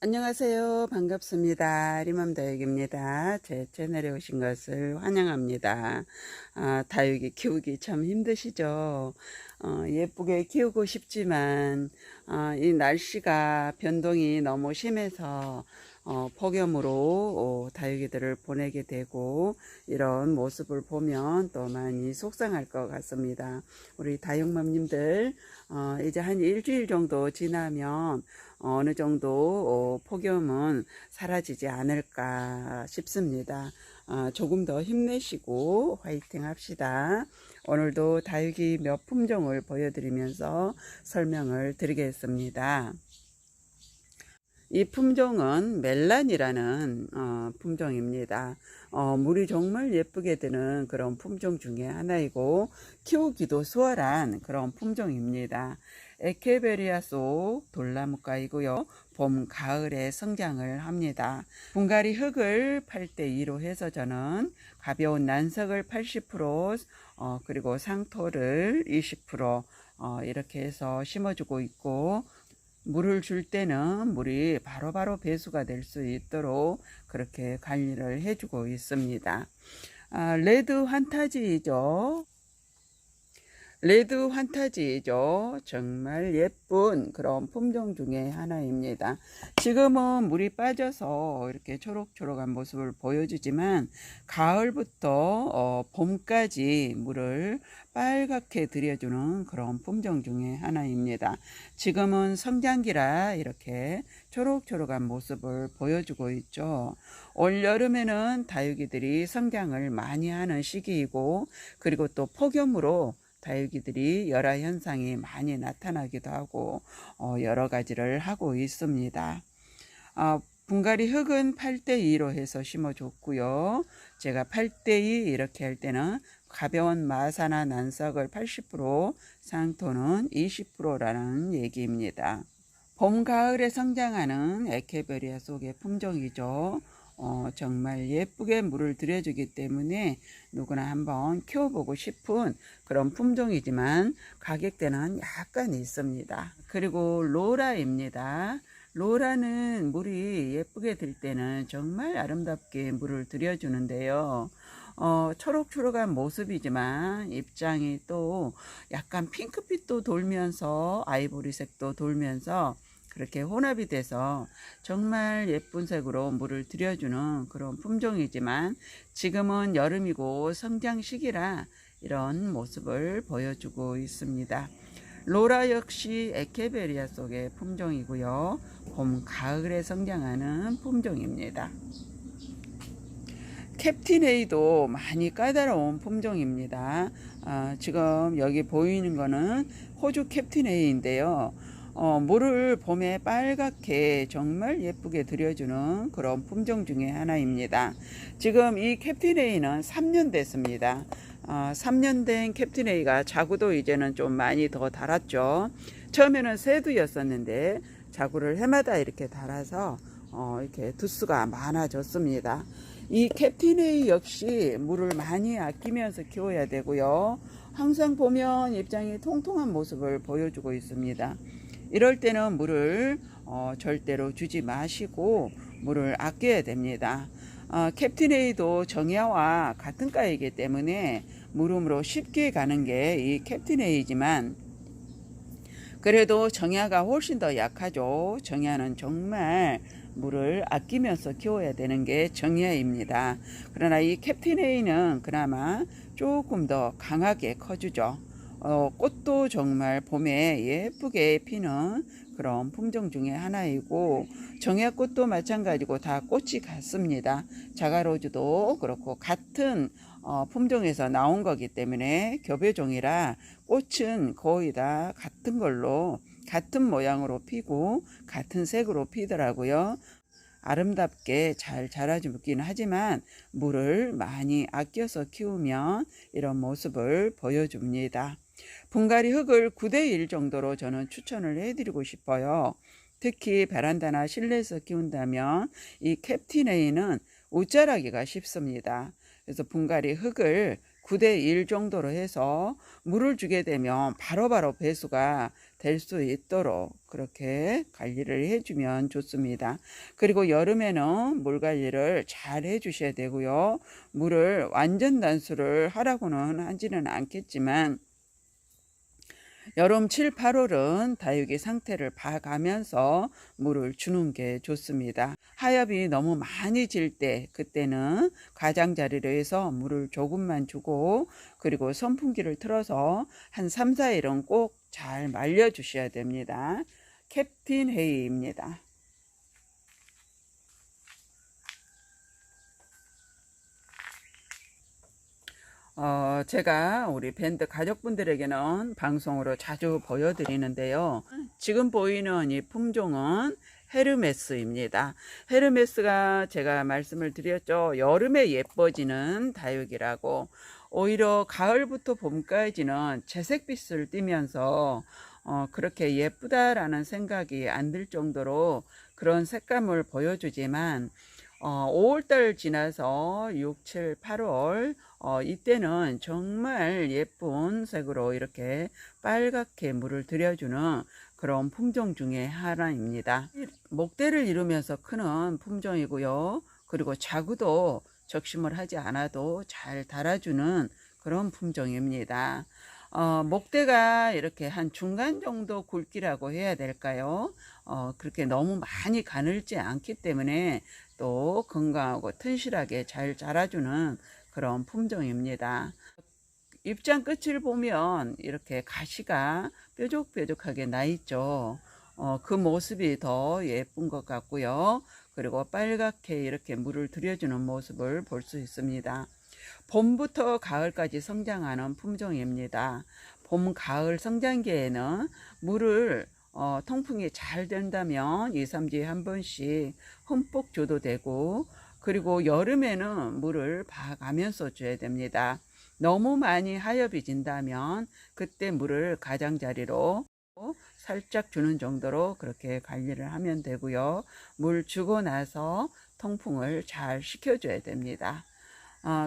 안녕하세요. 반갑습니다. 리맘다육입니다. 제 채널에 오신 것을 환영합니다. 다육이 키우기 참 힘드시죠? 예쁘게 키우고 싶지만 이 날씨가 변동이 너무 심해서 폭염으로 다육이들을 보내게 되고, 이런 모습을 보면 또 많이 속상할 것 같습니다. 우리 다육맘님들 이제 한 일주일 정도 지나면 어느 정도 폭염은 사라지지 않을까 싶습니다. 조금 더 힘내시고 화이팅 합시다. 오늘도 다육이 몇 품종을 보여드리면서 설명을 드리겠습니다. 이 품종은 멜란이라는 품종입니다. 물이 정말 예쁘게 드는 그런 품종 중에 하나이고, 키우기도 수월한 그런 품종입니다. 에케베리아 속 돌나무과이고요. 봄, 가을에 성장을 합니다. 분갈이 흙을 8대2로 해서 저는 가벼운 난석을 80%, 그리고 상토를 20% 이렇게 해서 심어주고 있고, 물을 줄 때는 물이 바로바로 배수가 될 수 있도록 그렇게 관리를 해주고 있습니다. 레드 환타지죠. 레드 환타지죠. 정말 예쁜 그런 품종 중에 하나입니다. 지금은 물이 빠져서 이렇게 초록초록한 모습을 보여주지만, 가을부터 봄까지 물을 빨갛게 들여주는 그런 품종 중에 하나입니다. 지금은 성장기라 이렇게 초록초록한 모습을 보여주고 있죠. 올 여름에는 다육이들이 성장을 많이 하는 시기이고, 그리고 또 폭염으로 다육이들이 열화 현상이 많이 나타나기도 하고 여러 가지를 하고 있습니다. 분갈이 흙은 8대2로 해서 심어줬고요. 제가 8대2 이렇게 할 때는 가벼운 마사나 난석을 80%, 상토는 20%라는 얘기입니다. 봄, 가을에 성장하는 에케베리아 속의 품종이죠. 정말 예쁘게 물을 들여주기 때문에 누구나 한번 키워보고 싶은 그런 품종이지만 가격대는 약간 있습니다. 그리고 로라입니다. 로라는 물이 예쁘게 들 때는 정말 아름답게 물을 들여주는데요. 초록초록한 모습이지만 입장이 또 약간 핑크빛도 돌면서 아이보리색도 돌면서 그렇게 혼합이 돼서 정말 예쁜 색으로 물을 들여주는 그런 품종이지만, 지금은 여름이고 성장 시기라 이런 모습을 보여주고 있습니다. 로라 역시 에케베리아 속의 품종이고요. 봄, 가을에 성장하는 품종입니다. 캡틴에이도 많이 까다로운 품종입니다. 지금 여기 보이는 거는 호주 캡틴에이인데요. 물을 봄에 빨갛게 정말 예쁘게 들여주는 그런 품종 중에 하나입니다. 지금 이 캡틴에이는 3년 됐습니다. 3년 된 캡틴에이가 자구도 이제는 좀 많이 더 달았죠. 처음에는 새두였었는데 자구를 해마다 이렇게 달아서 이렇게 두수가 많아졌습니다. 이 캡틴에이 역시 물을 많이 아끼면서 키워야 되고요. 항상 보면 입장이 통통한 모습을 보여주고 있습니다. 이럴 때는 물을 절대로 주지 마시고 물을 아껴야 됩니다. 캡틴에이도 정야와 같은 과이기 때문에 물음으로 쉽게 가는 게 이 캡틴에이지만, 그래도 정야가 훨씬 더 약하죠. 정야는 정말 물을 아끼면서 키워야 되는 게 정야입니다. 그러나 이 캡틴에이는 그나마 조금 더 강하게 커주죠. 꽃도 정말 봄에 예쁘게 피는 그런 품종 중에 하나이고, 정야꽃도 마찬가지고 다 꽃이 같습니다. 자가로즈도 그렇고 같은 품종에서 나온 거기 때문에 교배종이라 꽃은 거의 다 같은 걸로, 같은 모양으로 피고 같은 색으로 피더라고요. 아름답게 잘 자라주긴 하지만 물을 많이 아껴서 키우면 이런 모습을 보여줍니다. 분갈이 흙을 9대1 정도로 저는 추천을 해드리고 싶어요. 특히 베란다나 실내에서 키운다면 이 캡틴에이는 웃자라기가 쉽습니다. 그래서 분갈이 흙을 9대 1 정도로 해서 물을 주게 되면 바로바로 배수가 될 수 있도록 그렇게 관리를 해주면 좋습니다. 그리고 여름에는 물 관리를 잘 해주셔야 되고요. 물을 완전 단수를 하라고는 하지는 않겠지만 여름 7, 8월은 다육이 상태를 봐가면서 물을 주는 게 좋습니다. 하엽이 너무 많이 질 때 그때는 가장자리로 해서 물을 조금만 주고 그리고 선풍기를 틀어서 한 3, 4일은 꼭 잘 말려 주셔야 됩니다. 캡틴 헤이입니다. 제가 우리 밴드 가족분들에게는 방송으로 자주 보여드리는데요. 지금 보이는 이 품종은 헤르메스입니다. 헤르메스가 제가 말씀을 드렸죠. 여름에 예뻐지는 다육이라고. 오히려 가을부터 봄까지는 채색빛을 띠면서 그렇게 예쁘다라는 생각이 안 들 정도로 그런 색감을 보여주지만 5월달 지나서 6, 7, 8월 이때는 정말 예쁜 색으로 이렇게 빨갛게 물을 들여주는 그런 품종 중에 하나입니다. 목대를 이루면서 크는 품종이고요. 그리고 자구도 적심을 하지 않아도 잘 달아주는 그런 품종입니다. 목대가 이렇게 한 중간 정도 굵기라고 해야 될까요? 그렇게 너무 많이 가늘지 않기 때문에 또 건강하고 튼실하게 잘 자라주는 그런 품종입니다. 입장 끝을 보면 이렇게 가시가 뾰족뾰족하게 나 있죠. 그 모습이 더 예쁜 것 같고요. 그리고 빨갛게 이렇게 물을 들여주는 모습을 볼 수 있습니다. 봄부터 가을까지 성장하는 품종입니다. 봄, 가을 성장기에는 물을 통풍이 잘 된다면 2, 3주에 한 번씩 흠뻑 줘도 되고 그리고 여름에는 물을 봐가면서 줘야 됩니다. 너무 많이 하엽이 진다면 그때 물을 가장자리로 살짝 주는 정도로 그렇게 관리를 하면 되고요. 물 주고 나서 통풍을 잘 시켜줘야 됩니다.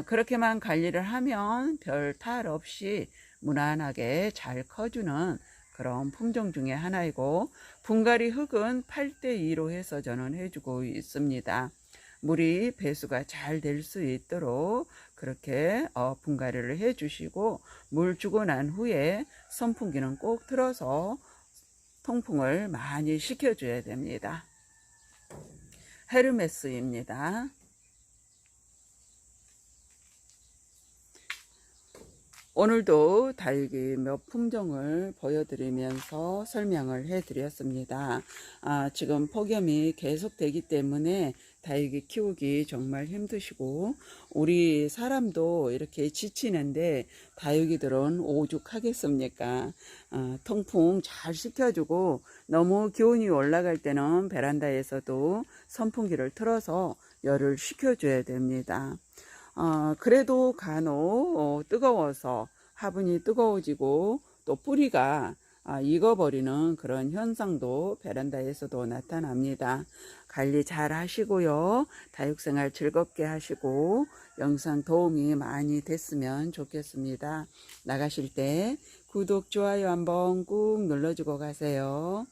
그렇게만 관리를 하면 별 탈 없이 무난하게 잘 커주는 그런 품종 중에 하나이고 분갈이 흙은 8대2로 해서 저는 해주고 있습니다. 물이 배수가 잘 될 수 있도록 그렇게 분갈이를 해주시고 물 주고 난 후에 선풍기는 꼭 틀어서 통풍을 많이 시켜줘야 됩니다. 헤르메스입니다. 오늘도 다육이 몇 품종을 보여드리면서 설명을 해드렸습니다. 지금 폭염이 계속되기 때문에 다육이 키우기 정말 힘드시고 우리 사람도 이렇게 지치는데 다육이들은 오죽하겠습니까? 통풍 잘 시켜주고 너무 기온이 올라갈 때는 베란다에서도 선풍기를 틀어서 열을 식혀줘야 됩니다. 그래도 간혹 뜨거워서 화분이 뜨거워지고 또 뿌리가 익어버리는 그런 현상도 베란다에서도 나타납니다. 관리 잘 하시고요. 다육생활 즐겁게 하시고 영상 도움이 많이 됐으면 좋겠습니다. 나가실 때 구독, 좋아요 한번 꾹 눌러주고 가세요.